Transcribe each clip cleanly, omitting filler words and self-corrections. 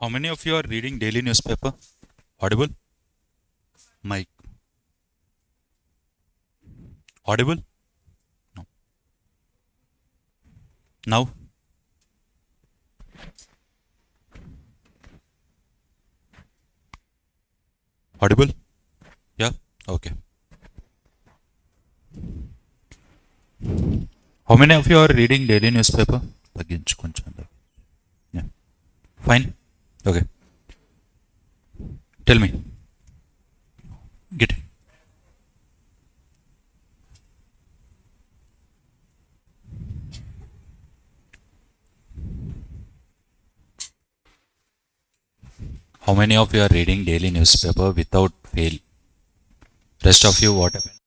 How many of you are reading daily newspaper? Audible? Mic. Audible? No. Now? Audible? Yeah? Okay. How many of you are reading daily newspaper? Yeah. Fine? Okay. Tell me. Get it. How many of you are reading daily newspaper without fail? Rest of you, what happened?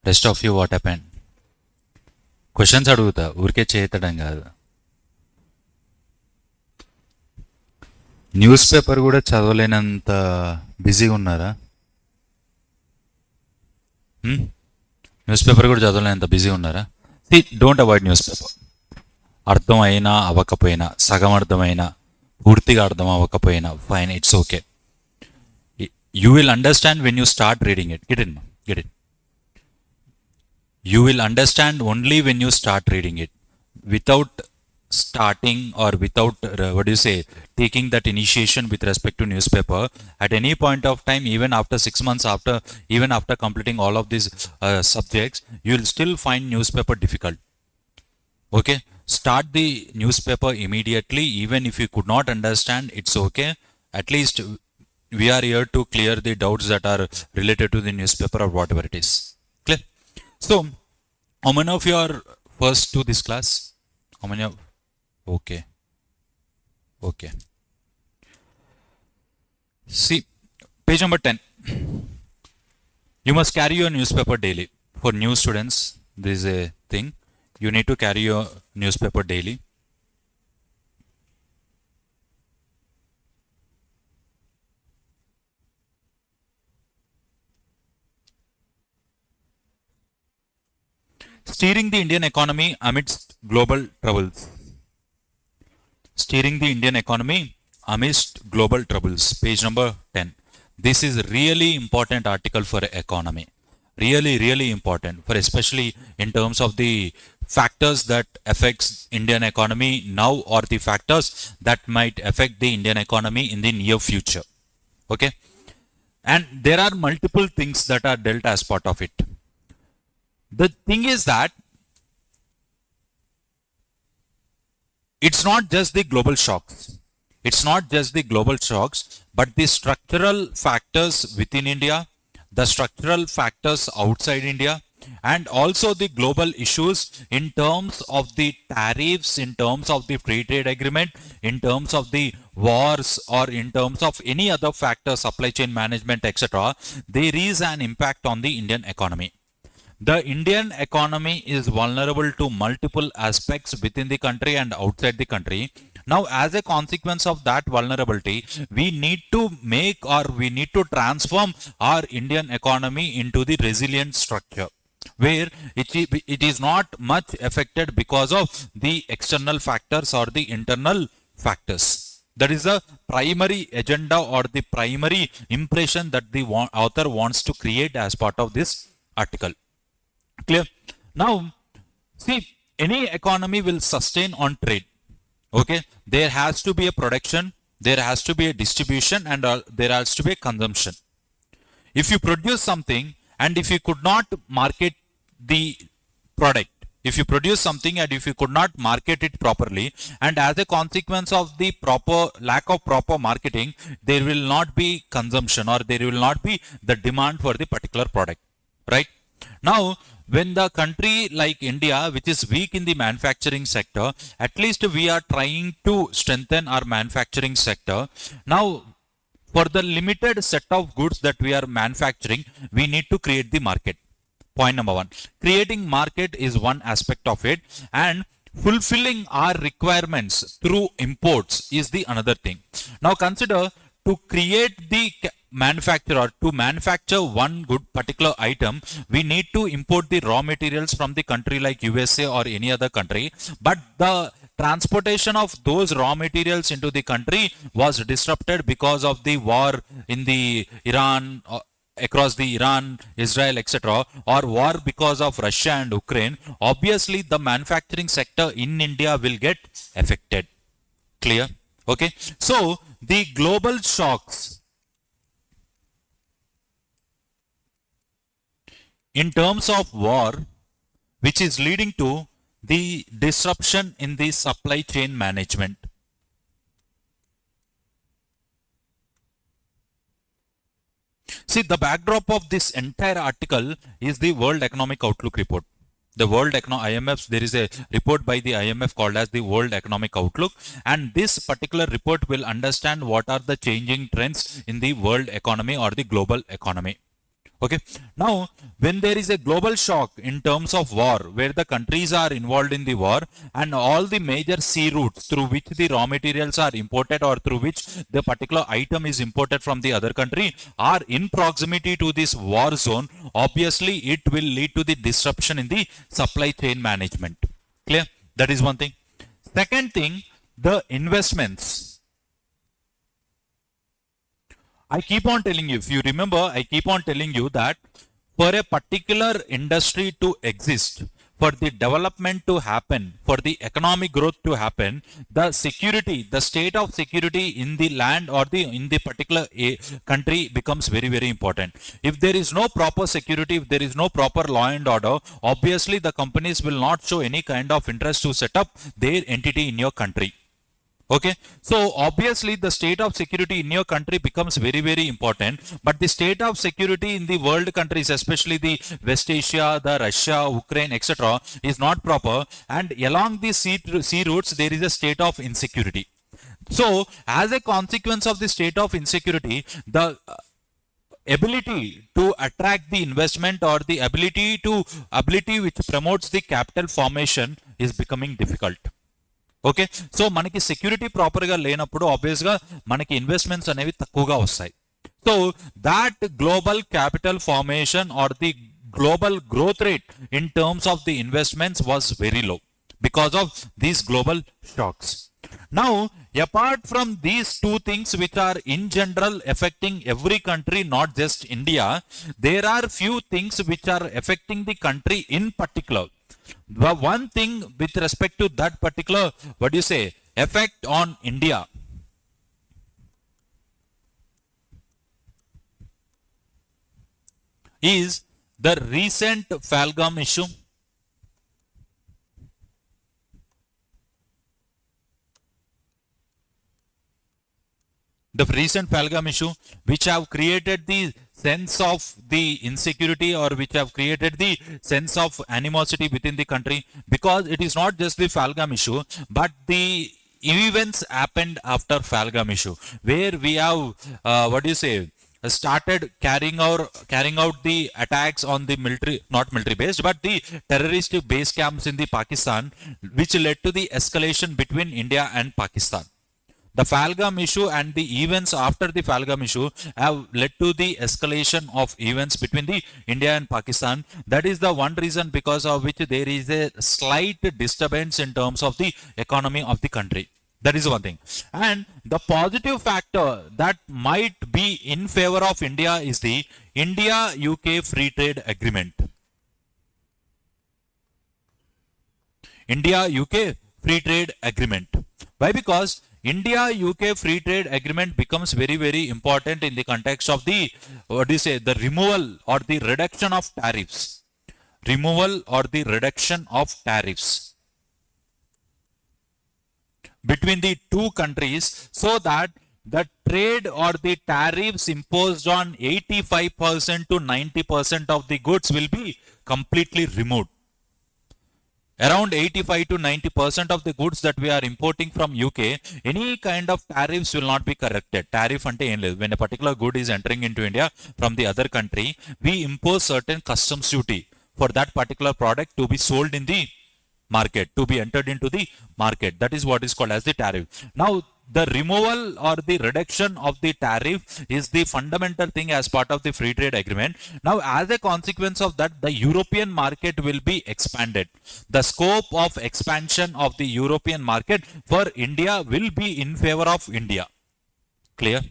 Rest of you, what happened? Questions అడుగుతా ఊరికే చేయతడం కాదు. News paper కూడా చదవలేనంత బిజీగా ఉన్నారా? News paper కూడా చదవలేనంత బిజీగా ఉన్నారా? Don't avoid news paper. అర్థం అయినా అవ్వకపోయినా, సగం అర్థమైనా, పూర్తిగా అర్థం అవ్వకపోయినా fine, it's okay. You will understand when you start reading it. Get it. You will understand only when you start reading it. Without starting or without taking that initiation with respect to newspaper at any point of time, even after 6 months, even after completing all of these subjects, you will still find newspaper difficult. Okay, start the newspaper immediately. Even if you could not understand, it's okay. At least we are here to clear the doubts that are related to the newspaper or whatever it is. Clear? So, how many of you are first to this class? How many of? Okay. See, page number 10. You must carry your newspaper daily. For new students, this is a thing. You need to carry your newspaper daily. Steering the Indian economy amidst global troubles. Steering the Indian economy amidst global troubles. Page number 10. This is really important article for economy. Really important, for especially in terms of the factors that affects Indian economy now or the factors that might affect the Indian economy in the near future. Okay. And there are multiple things that are dealt as part of it. The thing is that it's not just the global shocks. It's not just the global shocks, but the structural factors within India, the structural factors outside India, and also the global issues in terms of the tariffs, in terms of the free trade agreement, in terms of the wars, or in terms of any other factor, supply chain management, etc. There is an impact on the Indian economy. The Indian economy is vulnerable to multiple aspects within the country and outside the country. Now, as a consequence of that vulnerability, we need to make or we need to transform our Indian economy into the resilient structure, where it is not much affected because of the external factors or the internal factors. That is the primary agenda or the primary impression that the author wants to create as part of this article. Clear? Now, see, any economy will sustain on trade. Okay, there has to be a production, there has to be a distribution, and there has to be a consumption. If you produce something and if you could not market the product, if you produce something and if you could not market it properly, and as a consequence of the lack of proper marketing, there will not be consumption or there will not be the demand for the particular product, right? Now, when the country like India, which is weak in the manufacturing sector, at least we are trying to strengthen our manufacturing sector. Now, for the limited set of goods that we are manufacturing, we need to create the market. Point number one. Creating market is one aspect of it, and fulfilling our requirements through imports is the another thing. Now, consider to create the manufacturer, to manufacture one good particular item, we need to import the raw materials from the country like USA or any other country, but the transportation of those raw materials into the country was disrupted because of the war in the Iran, across the Iran, Israel, etc., or war because of Russia and Ukraine, obviously the manufacturing sector in India will get affected. Clear? Okay. So the global shocks in terms of war, which is leading to the disruption in the supply chain management. See, the backdrop of this entire article is the World Economic Outlook report. The IMF, there is a report by the IMF called as the World Economic Outlook, and this particular report will understand what are the changing trends in the world economy or the global economy. Okay. Now, when there is a global shock in terms of war, where the countries are involved in the war and all the major sea routes through which the raw materials are imported or through which the particular item is imported from the other country are in proximity to this war zone, obviously it will lead to the disruption in the supply chain management. Clear? That is one thing. Second thing, the investments. I keep on telling you, if you remember, I keep on telling you that for a particular industry to exist, for the development to happen, for the economic growth to happen, the security, the state of security in the land or in the particular country becomes very, very important. If there is no proper security, if there is no proper law and order, obviously the companies will not show any kind of interest to set up their entity in your country. Okay, so obviously the state of security in your country becomes very, very important, but the state of security in the world countries, especially the West Asia, the Russia, Ukraine, etc., is not proper, and along the sea routes there is a state of insecurity. So as a consequence of the state of insecurity, the ability to attract the investment or the ability which promotes the capital formation is becoming difficult. Okay, so మనకి security ప్రాపర్గా లేనప్పుడు ఆబ్వియస్గా మనకి investments అనేవి తక్కువగా వస్తాయి. So that global capital formation are the global growth rate in terms of the investments was very low because of these global shocks. Now, apart from these two things which are in general affecting every country, not just India, there are few things which are affecting the country in particular. The one thing with respect to that particular, what do you say, effect on India, is the recent Falgam issue. The recent Falgam issue, which have created the sense of the insecurity or which have created the sense of animosity within the country, because it is not just the Falgam issue, but the events happened after Falgam issue, where we have, what do you say, started carrying out the attacks on the military, not military based, but the terrorist base camps in the Pakistan, which led to the escalation between India and Pakistan. The Falgam issue and the events after the Falgam issue have led to the escalation of events between the India and Pakistan. That is the one reason because of which there is a slight disturbance in terms of the economy of the country. That is one thing. And the positive factor that might be in favor of India is the India-UK Free Trade Agreement. India-UK Free Trade Agreement. Why? Because India-UK Free Trade Agreement becomes very, very important in the context of the, what do you say, the removal or the reduction of tariffs. Removal or the reduction of tariffs between the two countries, so that the trade or the tariffs imposed on 85% to 90% of the goods will be completely removed. Around 85 to 90% of the goods that we are importing from UK, any kind of tariffs will not be corrected. Tariff ante em ledhu. When a particular good is entering into India from the other country, we impose certain customs duty for that particular product to be sold in the market, to be entered into the market. That is what is called as the tariff. Now, the removal or the reduction of the tariff is the fundamental thing as part of the free trade agreement. Now, as a consequence of that, the European market will be expanded. The scope of expansion of the European market for India will be in favor of India. Clear?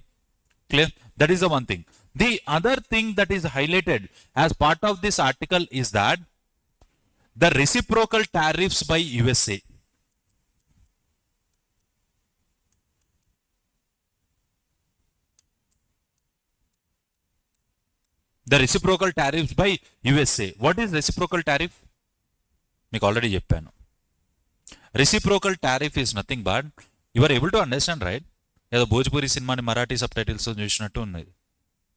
Clear? That is the one thing. The other thing that is highlighted as part of this article is that the reciprocal tariffs by USA. The reciprocal tariffs by USA. What is reciprocal tariff? మీకు already చెప్పాను. Reciprocal tariff is nothing but, you are able to understand, right? ఏదో భోజ్పురి సినిమాని Marathi sub titles చూసినట్టు ఉన్నది.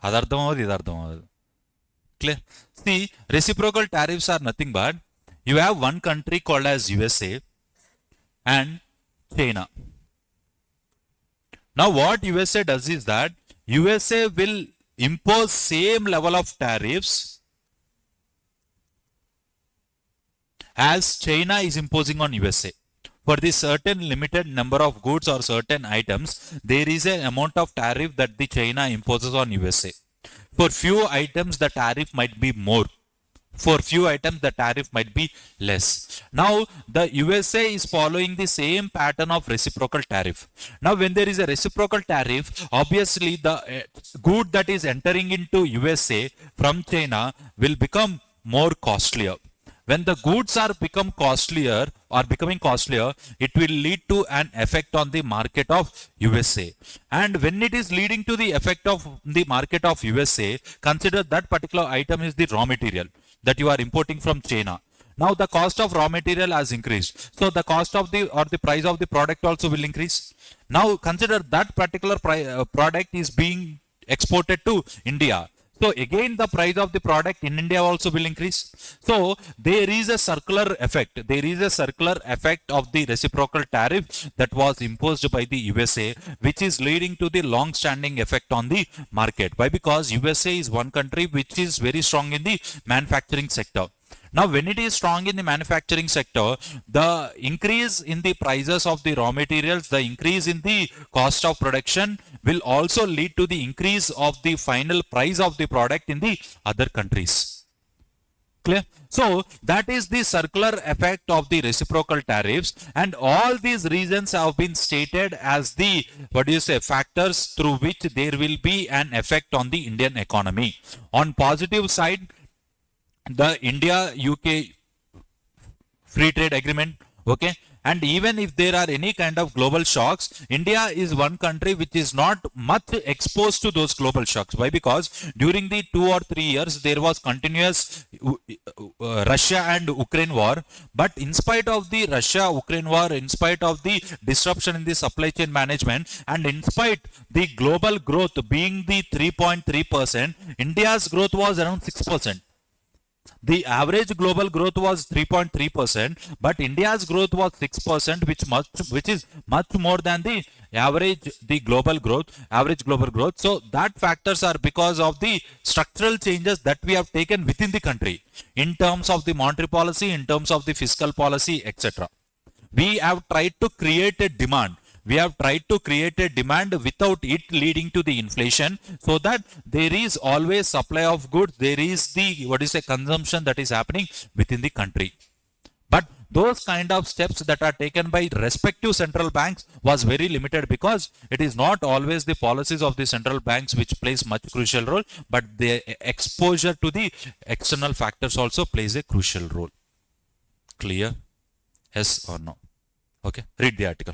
అది అర్థం అవ్వదు, ఇది అర్థం అవ్వదు. Clear? See, reciprocal tariffs are nothing but, you have one country called as USA and China. Now what USA does is that USA will impose same level of tariffs as China is imposing on USA. For the certain limited number of goods or certain items, there is an amount of tariff that the China imposes on USA. For few items, the tariff might be more. For few items, the tariff might be less. Now, the USA is following the same pattern of reciprocal tariff. Now, when there is a reciprocal tariff, obviously the good that is entering into USA from China will become more costlier. When the goods are becoming costlier, it will lead to an effect on the market of USA. And when it is leading to the effect of the market of USA, consider that particular item is the raw material that you are importing from China. Now the cost of raw material has increased. So the cost of the or the price of the product also will increase. Now consider that particular product is being exported to India. So again, the price of the product in India also will increase. So there is a circular effect. There is a circular effect of the reciprocal tariff that was imposed by the USA, which is leading to the long-standing effect on the market. Why? Because USA is one country which is very strong in the manufacturing sector. Now, when it is strong in the manufacturing sector, the increase in the prices of the raw materials, the increase in the cost of production will also lead to the increase of the final price of the product in the other countries. Clear? So, that is the circular effect of the reciprocal tariffs, and all these reasons have been stated as the, factors through which there will be an effect on the Indian economy. On positive side, the India-UK free trade agreement, okay? And even if there are any kind of global shocks, India is one country which is not much exposed to those global shocks. Why? Because during the 2 or 3 years, there was continuous Russia and Ukraine war. But in spite of the Russia-Ukraine war, in spite of the disruption in the supply chain management, and in spite the global growth being the 3.3%, India's growth was around 6%. The average global growth was 3.3%, but India's growth was 6%, which is much more than the average global growth. So that factors are because of the structural changes that we have taken within the country in terms of the monetary policy, in terms of the fiscal policy, etc. We have tried to create a demand. We have tried to create a demand without it leading to the inflation, so that there is always supply of goods. There is the consumption that is happening within the country. But those kind of steps that are taken by respective central banks was very limited, because it is not always the policies of the central banks which plays much crucial role, but the exposure to the external factors also plays a crucial role. Clear? Yes or no? Okay, read the article.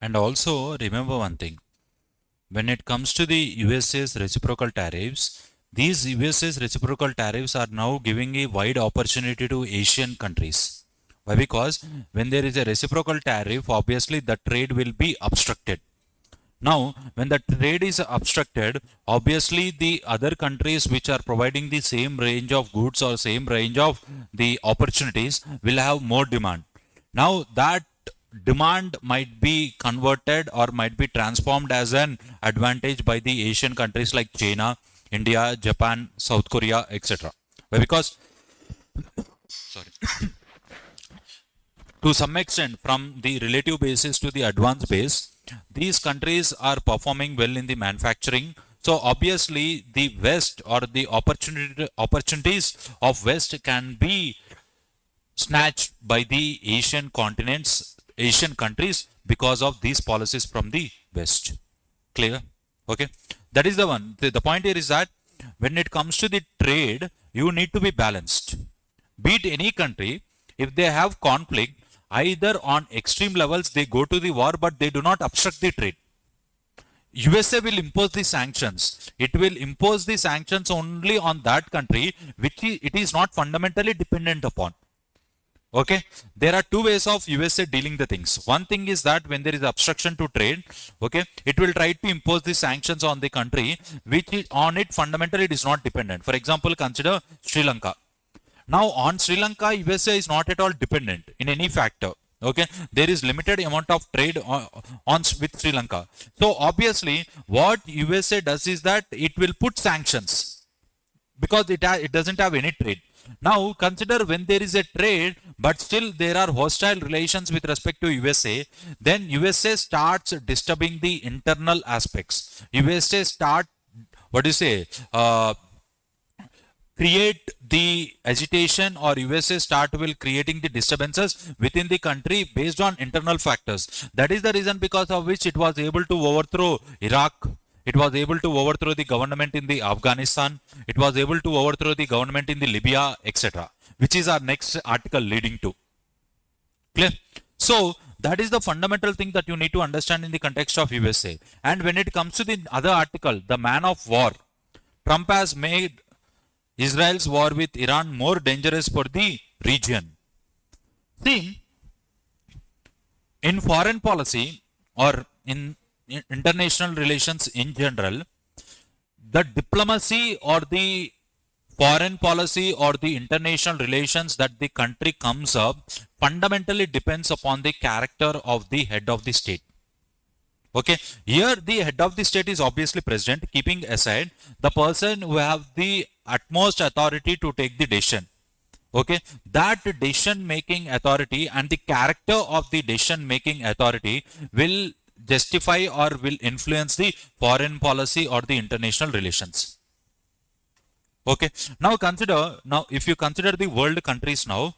And also remember one thing. When it comes to the USA's reciprocal tariffs, these USA's reciprocal tariffs are now giving a wide opportunity to Asian countries. Why? Because when there is a reciprocal tariff, obviously the trade will be obstructed. Now, when the trade is obstructed, obviously the other countries which are providing the same range of goods or same range of the opportunities will have more demand. Now, that demand might be converted or might be transformed as an advantage by the Asian countries like China, India, Japan, South Korea, etc. Why? Because, sorry, to some extent, from the relative basis to the advanced base, these countries are performing well in the manufacturing. So obviously the West or the opportunities of West can be snatched by the Asian continents, Asian countries, because of these policies from the West. Clear? Okay. That is the one. The point here is that when it comes to the trade, you need to be balanced. Be it any country, if they have conflict, either on extreme levels they go to the war, but they do not obstruct the trade. USA will impose the sanctions. It will impose the sanctions only on that country which it is not fundamentally dependent upon. Okay, there are two ways of USA dealing the things. One thing is that when there is obstruction to trade, okay, it will try to impose the sanctions on the country which on it fundamentally it is not dependent. For example, consider Sri Lanka. Now on Sri Lanka, USA is not at all dependent in any factor. Okay, there is limited amount of trade on with Sri Lanka. So obviously, what USA does is that it will put sanctions because it doesn't have any trade. Now consider when there is a trade, but still there are hostile relations with respect to USA. Then USA starts disturbing the internal aspects. USA start what do you say? Create the agitation, or USA start will creating the disturbances within the country based on internal factors. That is the reason because of which it was able to overthrow Iraq. It was able to overthrow the government in the Afghanistan. It was able to overthrow the government in the Libya, etc. Which is our next article leading to. Clear? So that is the fundamental thing that you need to understand in the context of USA. And when it comes to the other article, the man of war, Trump has made Israel's war with Iran more dangerous for the region. See, in foreign policy or in international relations in general, the diplomacy or the foreign policy or the international relations that the country comes up fundamentally depends upon the character of the head of the state. Okay, here the head of the state is obviously president, keeping aside the person who have the utmost authority to take the decision. Okay, that decision making authority and the character of the decision making authority will justify or will influence the foreign policy or the international relations. Okay, now if you consider the world countries now,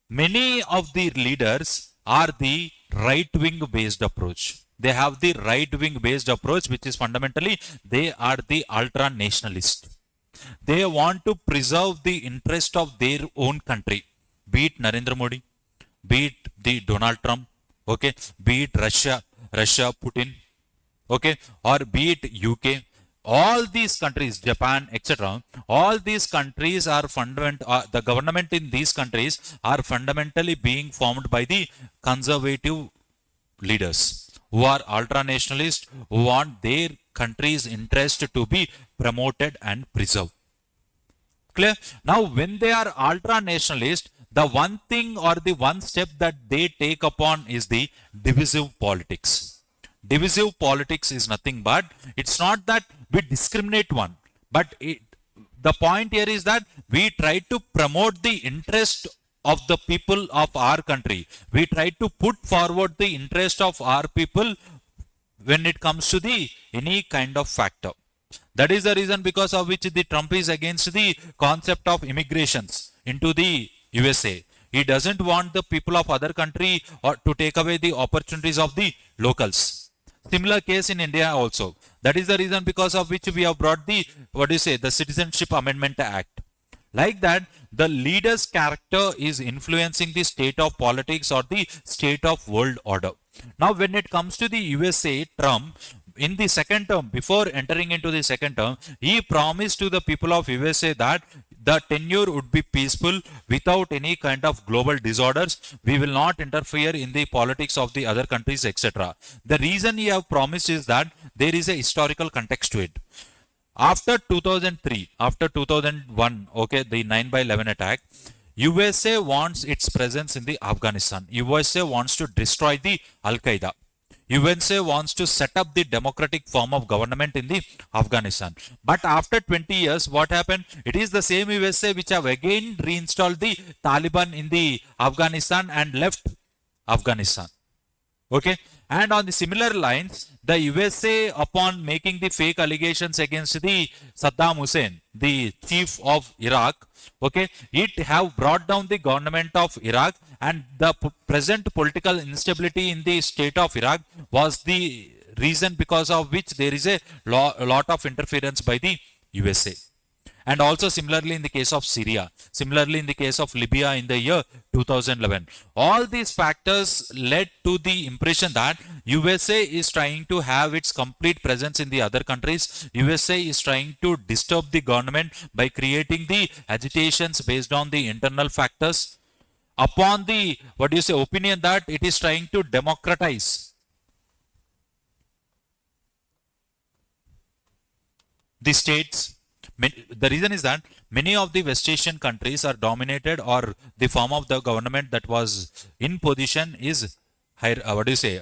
many of the leaders are the right wing based approach. They have the right wing based approach, which is fundamentally they are the ultra nationalist. They want to preserve the interest of their own country, be it Narendra Modi, be it the Donald Trump, okay, be it Russia, Putin, okay, or be it UK. All these countries, Japan, etc., all these countries are the government in these countries are fundamentally being formed by the conservative leaders who are ultra nationalist, who want their country's interest to be promoted and preserved. Clear? Now, when they are ultra nationalist, the one thing or the one step that they take upon is the divisive politics. Divisive politics is nothing but, it's not that we discriminate one, but the point here is that we try to promote the interest of the people of our country. We try to put forward the interest of our people when it comes to the any kind of factor. That is the reason because of which the Trump is against the concept of immigrations into the USA. He doesn't want the people of other country or to take away the opportunities of the locals. Similar case in India also. That is the reason because of which we have brought the, the Citizenship Amendment Act. Like that, the leader's character is influencing the state of politics or the state of world order. Now when it comes to the USA, Trump, in the second term, before entering into the second term, he promised to the people of USA that the tenure would be peaceful without any kind of global disorders. We will not interfere in the politics of the other countries, etc. The reason he have promised is that there is a historical context to it. After 2003, after 2001, okay, the 9/11 attack, USA wants its presence in the Afghanistan. USA wants to destroy the Al Qaeda. USA wants to set up the democratic form of government in the Afghanistan. But after 20 years, what happened? It is the same USA which have again reinstalled the Taliban in the Afghanistan and left Afghanistan. Okay. And on the similar lines, the USA, upon making the fake allegations against the Saddam Hussein, the chief of Iraq, okay, it have brought down the government of Iraq, and the present political instability in the state of Iraq was the reason because of which there is a lot of interference by the USA. And also similarly in the case of Syria, similarly in the case of Libya in the year 2011. All these factors led to the impression that USA is trying to have its complete presence in the other countries. USA is trying to disturb the government by creating the agitations based on the internal factors, upon the, what do you say, opinion that it is trying to democratize the states. The reason is that many of the West Asian countries are dominated, or the form of the government that was in position is higher, what do you say,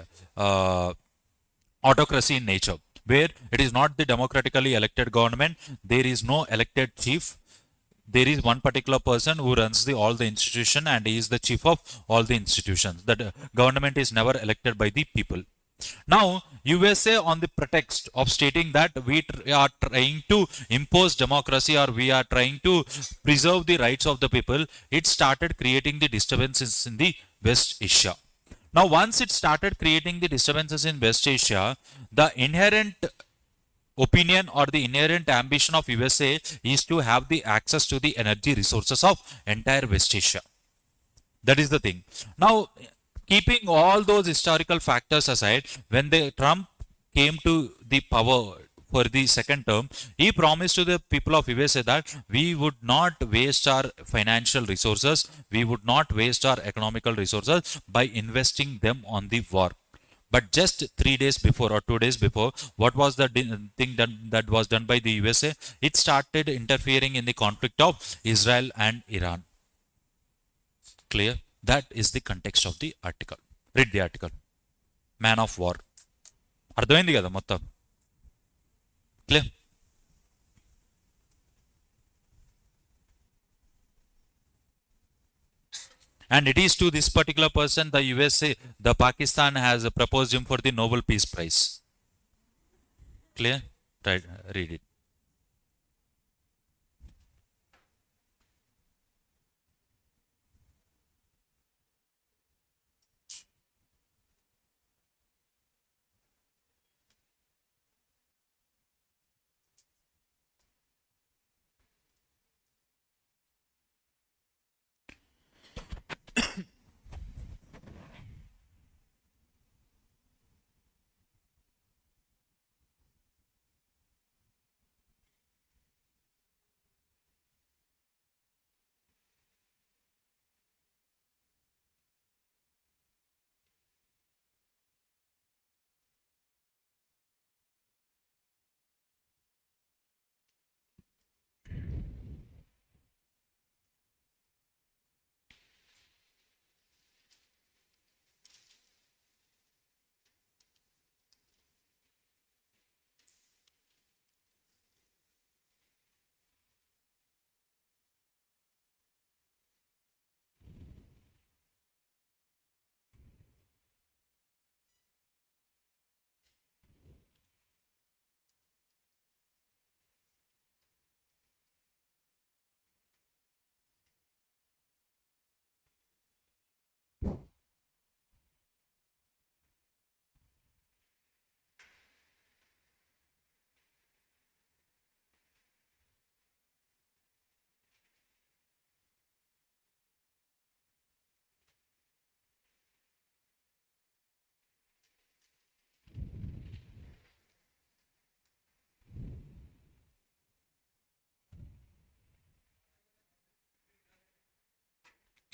autocracy in nature, where it is not the democratically elected government. There is no elected chief. There is one particular person who runs all the institution, and he is the chief of all the institutions. The government is never elected by the people. Now, USA, on the pretext of stating that we are trying to impose democracy, or we are trying to preserve the rights of the people, it started creating the disturbances in the West Asia. Now, once it started creating the disturbances in West Asia, the inherent opinion or the inherent ambition of USA is to have the access to the energy resources of entire West Asia. That is the thing. Now, keeping all those historical factors aside, when the Trump came to the power for the second term, he promised to the people of USA that we would not waste our financial resources, we would not waste our economical resources by investing them on the war. But just 3 days before or 2 days before, what was the thing that was done by the USA? It started interfering in the conflict of Israel and Iran. Clear? That is the context of the article. Read the article. Man of war. అర్థమైంది కదా మొత్తం? Clear? And it is to this particular person, the USA, the Pakistan has proposed him for the Nobel Peace Prize. Clear? Right, read it.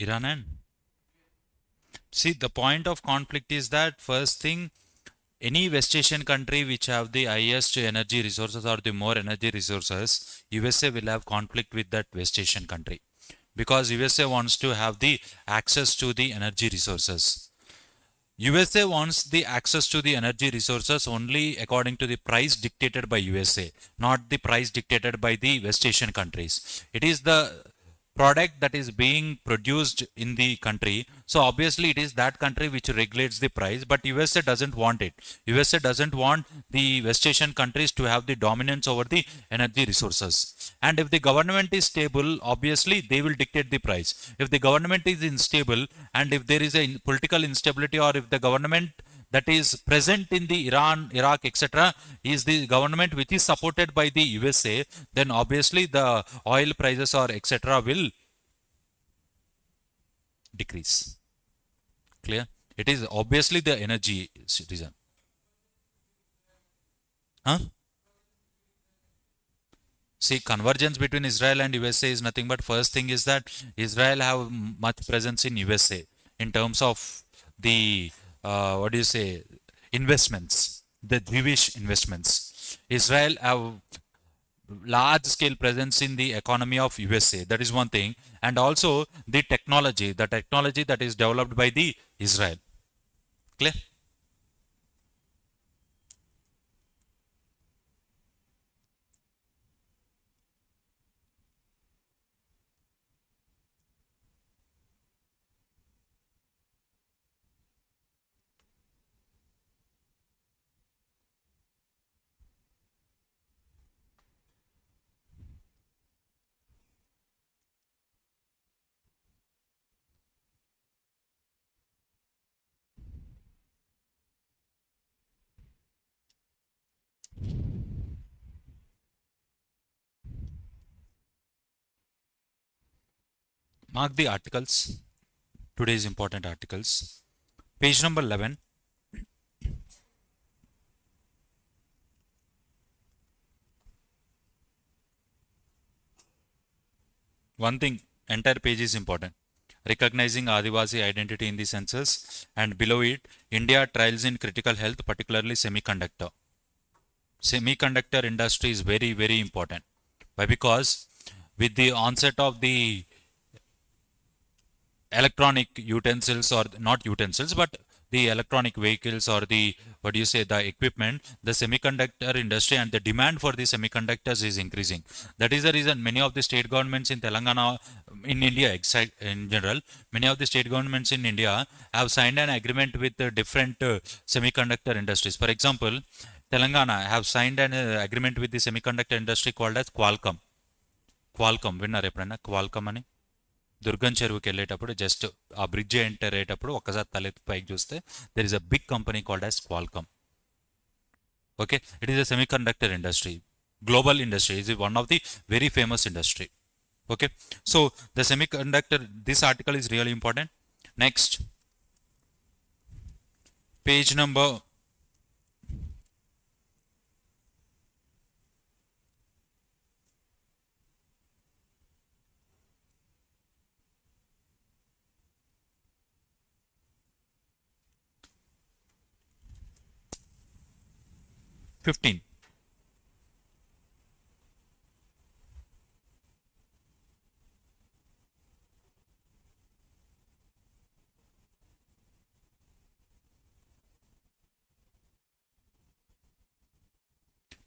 Iran and see, the point of conflict is that first thing, any West Asian country which have the highest energy resources or the more energy resources, USA will have conflict with that West Asian country because USA wants to have the access to the energy resources. USA wants the access to the energy resources only according to the price dictated by USA, not the price dictated by the West Asian countries. It is the product that is being produced in the country. So obviously it is that country which regulates the price, but USA doesn't want it. USA doesn't want the West Asian countries to have the dominance over the energy resources. And if the government is stable, obviously they will dictate the price. If the government is unstable and if there is a political instability or if the government that is present in the Iran, Iraq, etc., is the government which is supported by the USA, then obviously the oil prices or etc. will decrease. Clear? It is obviously the energy reason. Huh? See, convergence between Israel and USA is nothing but first thing is that Israel have much presence in USA in terms of the what do you say, investments, the Jewish investments. Israel have large scale presence in the economy of USA. That is one thing. And also the technology that is developed by the Israel. Clear? Mark the articles, today's important articles. Page number 11. One thing, entire page is important. Recognizing Adivasi identity in the census, and below it, India trials in critical health, particularly semiconductor. Semiconductor industry is very, very important. Why? Because with the onset of the electronic utensils, or not utensils, but the electronic vehicles or the, what do you say, the equipment, the semiconductor industry and the demand for the semiconductors is increasing. That is the reason many of the state governments in Telangana, in India in general, many of the state governments in India have signed an agreement with different semiconductor industries. For example, Telangana have signed an agreement with the semiconductor industry called as Qualcomm. Qualcomm, విన్నారు ఎప్పుడైనా Qualcomm అని? దుర్గం చెరువుకి వెళ్ళేటప్పుడు just ఆ bridge enter అయ్యేటప్పుడు ఒకసారి తలెత్తి పైకి చూస్తే there is a big company called as Qualcomm. Okay, it is a semiconductor industry, global industry, is one of the very famous industry. Okay, so the semiconductor, this article is really important. Next page number 15.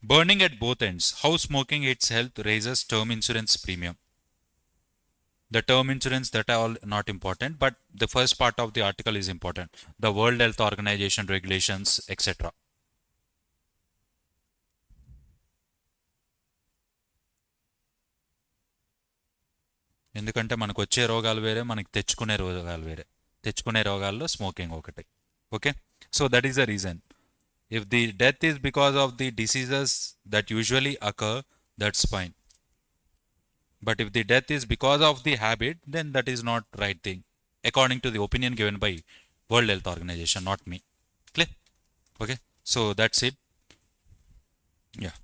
Burning at both ends. How smoking its health raises term insurance premium. The term insurance that are all not important, but the first part of the article is important. The World Health Organization regulations, etc. ఎందుకంటే మనకు వచ్చే రోగాలు వేరే, మనకి తెచ్చుకునే రోగాలు వేరే. తెచ్చుకునే రోగాల్లో స్మోకింగ్ ఒకటి. Okay, so that is the reason. If the death is because of the diseases that usually occur, that's fine. But if the death is because of the habit, then that is not right thing, according to the opinion given by World Health Organization, not me. Clear? Okay, so that's it. Yeah.